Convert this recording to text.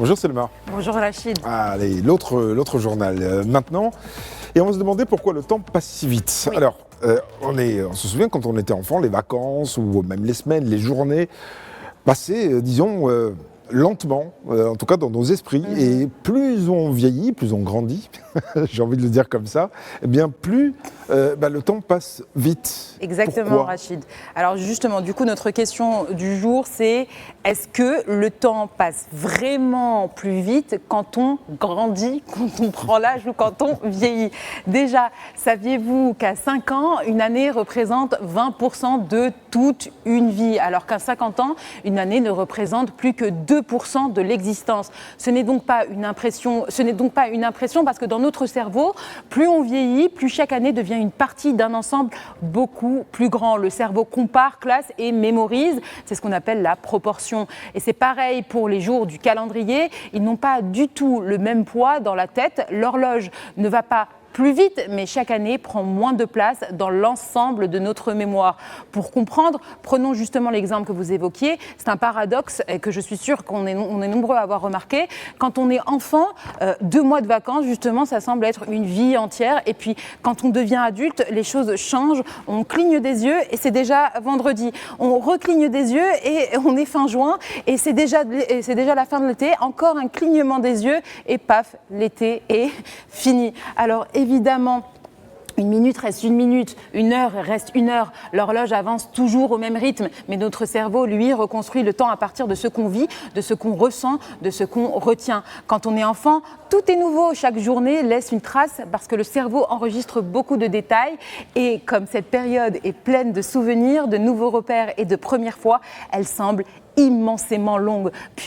Bonjour Selma. Bonjour Rachid. Allez, l'autre journal maintenant. Et on va se demander pourquoi le temps passe si vite. Oui. Alors, on se souvient quand on était enfant, les vacances ou même les semaines, les journées passaient, disons, lentement, en tout cas dans nos esprits. Et plus on vieillit, plus on grandit, j'ai envie de le dire comme ça, eh bien plus le temps passe vite. Exactement, Pourquoi ? Rachid. Alors justement, du coup, notre question du jour, c'est est-ce que le temps passe vraiment plus vite quand on grandit, quand on prend l'âge ou quand on vieillit? Déjà, saviez-vous qu'à 5 ans, une année représente 20% de toute une vie, alors qu'à 50 ans, une année ne représente plus que 2% de l'existence. Ce n'est donc pas une impression parce que dans notre cerveau, plus on vieillit, plus chaque année devient une partie d'un ensemble beaucoup plus grand. Le cerveau compare, classe et mémorise. C'est ce qu'on appelle la proportion. Et c'est pareil pour les jours du calendrier. Ils n'ont pas du tout le même poids dans la tête. L'horloge ne va pas plus vite, mais chaque année prend moins de place dans l'ensemble de notre mémoire. Pour comprendre, prenons justement l'exemple que vous évoquiez. C'est un paradoxe que je suis sûre qu'on est nombreux à avoir remarqué. Quand on est enfant, 2 mois de vacances, justement, ça semble être une vie entière. Et puis, quand on devient adulte, les choses changent. On cligne des yeux et c'est déjà vendredi. On recligne des yeux et on est fin juin et c'est déjà la fin de l'été. Encore un clignement des yeux et paf, l'été est fini. Alors, évidemment, une minute reste une minute, une heure reste une heure. L'horloge avance toujours au même rythme, mais notre cerveau, lui, reconstruit le temps à partir de ce qu'on vit, de ce qu'on ressent, de ce qu'on retient. Quand on est enfant, tout est nouveau. Chaque journée laisse une trace parce que le cerveau enregistre beaucoup de détails. Et comme cette période est pleine de souvenirs, de nouveaux repères et de premières fois, elle semble immensément longue. Puis